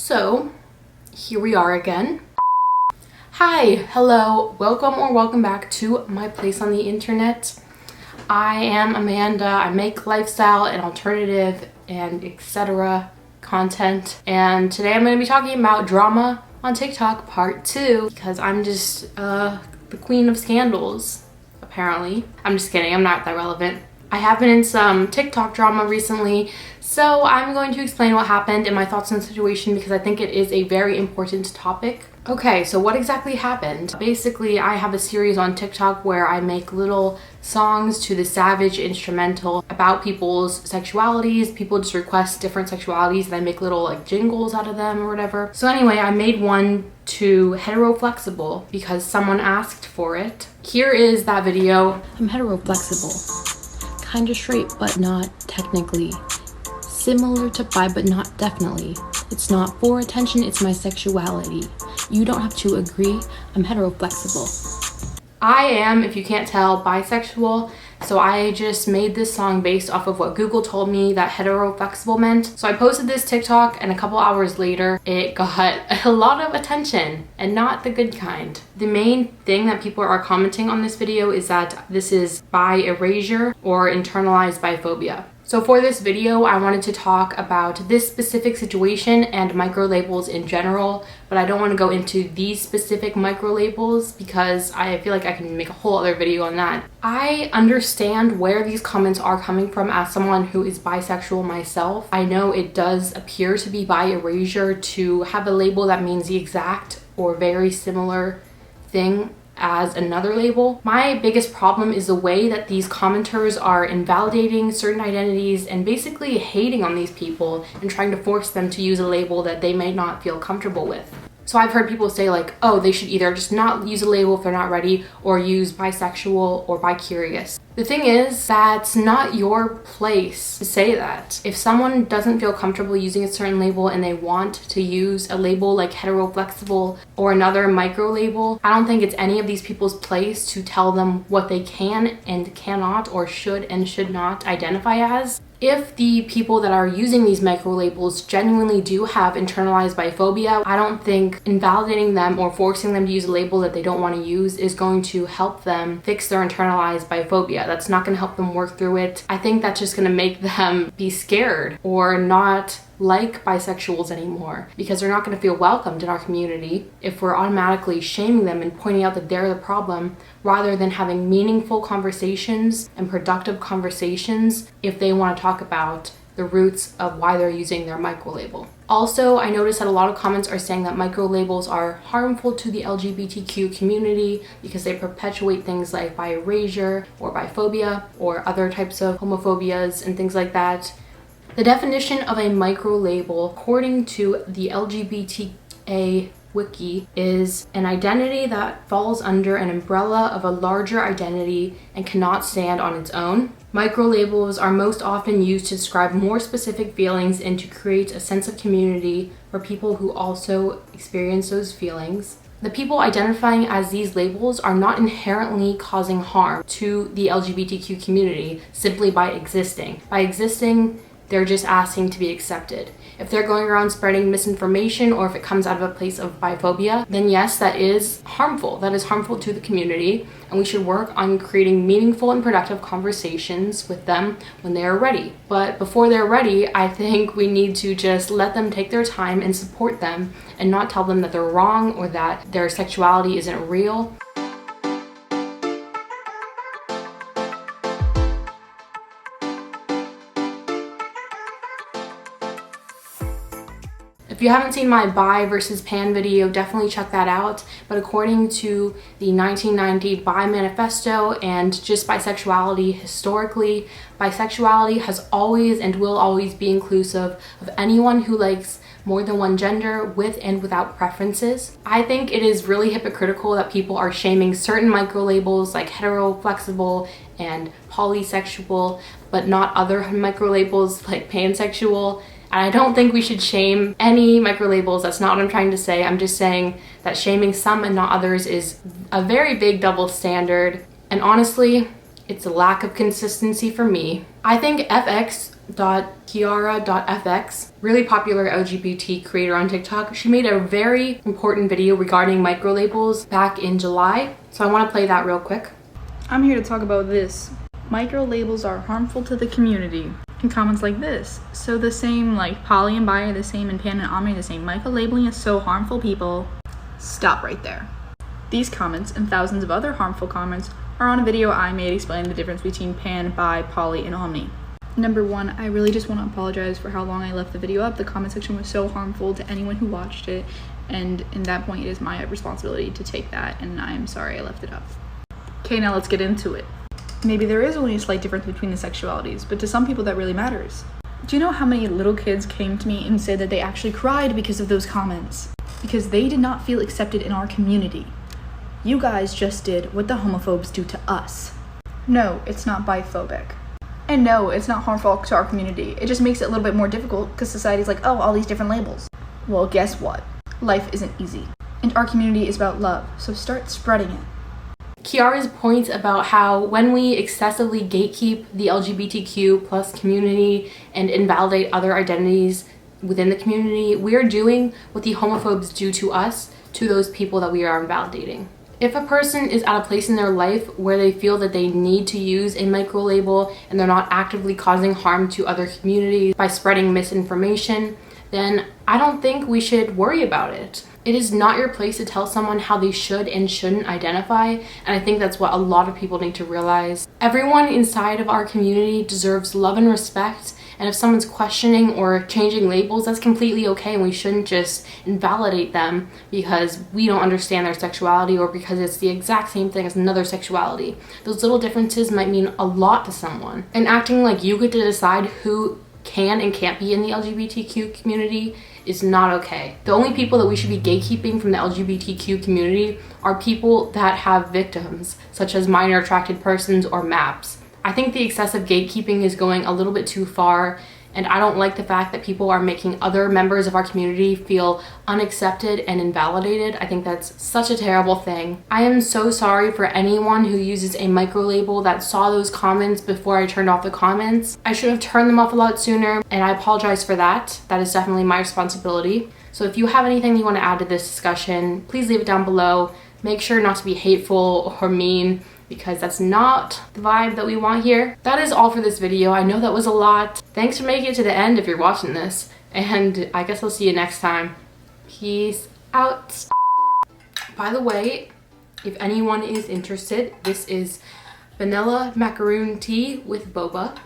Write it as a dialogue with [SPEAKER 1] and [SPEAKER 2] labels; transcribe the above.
[SPEAKER 1] So here we are again. Hi, hello, welcome back to my place on the internet. I am Amanda. I make lifestyle and alternative and etc. content, and today I'm going to be talking about drama on TikTok part 2 because I'm just the queen of scandals, apparently. I'm just kidding, I'm not that relevant. I have been in some TikTok drama recently, so I'm going to explain what happened and my thoughts on the situation because I think it is a very important topic. Okay, so what exactly happened? Basically, I have a series on TikTok where I make little songs to the Savage instrumental about people's sexualities. People just request different sexualities and I make little like jingles out of them or whatever. So anyway, I made one to heteroflexible because someone asked for it. Here is that video. I'm heteroflexible. Kinda straight, but not technically. Similar to bi, but not definitely. It's not for attention, it's my sexuality. You don't have to agree, I'm heteroflexible. I am, if you can't tell, bisexual, so I just made this song based off of what Google told me that heteroflexible meant. So I posted this TikTok and a couple hours later, it got a lot of attention and not the good kind. The main thing that people are commenting on this video is that this is bi erasure or internalized biphobia. So for this video, I wanted to talk about this specific situation and microlabels in general, but I don't want to go into these specific microlabels because I feel like I can make a whole other video on that. I understand where these comments are coming from as someone who is bisexual myself. I know it does appear to be bi erasure to have a label that means the exact or very similar thing as another label. My biggest problem is the way that these commenters are invalidating certain identities and basically hating on these people and trying to force them to use a label that they may not feel comfortable with. So I've heard people say like, oh, they should either just not use a label if they're not ready or use bisexual or bi-curious. The thing is, that's not your place to say that. If someone doesn't feel comfortable using a certain label and they want to use a label like heteroflexible or another micro label, I don't think it's any of these people's place to tell them what they can and cannot or should and should not identify as. If the people that are using these micro labels genuinely do have internalized biphobia, I don't think invalidating them or forcing them to use a label that they don't want to use is going to help them fix their internalized biphobia. That's not going to help them work through it. I think that's just going to make them be scared or not like bisexuals anymore because they're not going to feel welcomed in our community if we're automatically shaming them and pointing out that they're the problem rather than having meaningful conversations and productive conversations if they want to talk about the roots of why they're using their microlabel. Also, I noticed that a lot of comments are saying that microlabels are harmful to the LGBTQ community because they perpetuate things like bi erasure or biphobia or other types of homophobias and things like that. The definition of a microlabel, according to the LGBTQ wiki, is an identity that falls under an umbrella of a larger identity and cannot stand on its own. Microlabels are most often used to describe more specific feelings and to create a sense of community for people who also experience those feelings. The people identifying as these labels are not inherently causing harm to the LGBTQ community simply by existing. By existing, they're just asking to be accepted. If they're going around spreading misinformation or if it comes out of a place of biphobia, then yes, that is harmful. That is harmful to the community, and we should work on creating meaningful and productive conversations with them when they are ready. But before they're ready, I think we need to just let them take their time and support them and not tell them that they're wrong or that their sexuality isn't real. If you haven't seen my bi versus pan video, definitely check that out. But according to the 1990 Bi Manifesto and just bisexuality historically, bisexuality has always and will always be inclusive of anyone who likes more than one gender with and without preferences. I think it is really hypocritical that people are shaming certain microlabels like heteroflexible and polysexual, but not other microlabels like pansexual. And I don't think we should shame any microlabels. That's not what I'm trying to say. I'm just saying that shaming some and not others is a very big double standard. And honestly, it's a lack of consistency for me. I think FX Kiara.fx, really popular LGBT creator on TikTok. She made a very important video regarding microlabels back in July. So I want to play that real quick.
[SPEAKER 2] I'm here to talk about this. Microlabels are harmful to the community. And comments like this. So the same, like poly and bi are the same and pan and omni are the same. Microlabeling is so harmful, people. Stop right there. These comments and thousands of other harmful comments are on a video I made explaining the difference between pan, bi, poly, and omni. Number one, I really just want to apologize for how long I left the video up. The comment section was so harmful to anyone who watched it, and in that point it is my responsibility to take that, and I am sorry I left it up. Okay, now let's get into it. Maybe there is only a slight difference between the sexualities, but to some people that really matters. Do you know how many little kids came to me and said that they actually cried because of those comments? Because they did not feel accepted in our community. You guys just did what the homophobes do to us. No, it's not biphobic. And no, it's not harmful to our community. It just makes it a little bit more difficult because society's like, oh, all these different labels. Well, guess what? Life isn't easy. And our community is about love, so start spreading it.
[SPEAKER 1] Kiara's point about how when we excessively gatekeep the LGBTQ plus community and invalidate other identities within the community, we are doing what the homophobes do to us, to those people that we are invalidating. If a person is at a place in their life where they feel that they need to use a microlabel and they're not actively causing harm to other communities by spreading misinformation, then I don't think we should worry about it. It is not your place to tell someone how they should and shouldn't identify, and I think that's what a lot of people need to realize. Everyone inside of our community deserves love and respect, and if someone's questioning or changing labels, that's completely okay, and we shouldn't just invalidate them because we don't understand their sexuality or because it's the exact same thing as another sexuality. Those little differences might mean a lot to someone, and acting like you get to decide who can and can't be in the LGBTQ community is not okay. The only people that we should be gatekeeping from the LGBTQ community are people that have victims, such as minor attracted persons or MAPS. I think the excessive gatekeeping is going a little bit too far, and I don't like the fact that people are making other members of our community feel unaccepted and invalidated. I think that's such a terrible thing. I am so sorry for anyone who uses a microlabel that saw those comments before I turned off the comments. I should have turned them off a lot sooner, and I apologize for that. That is definitely my responsibility. So if you have anything you want to add to this discussion, please leave it down below. Make sure not to be hateful or mean, because that's not the vibe that we want here. That is all for this video. I know that was a lot. Thanks for making it to the end if you're watching this, and I guess I'll see you next time. Peace out. By the way, if anyone is interested, this is vanilla macaroon tea with boba.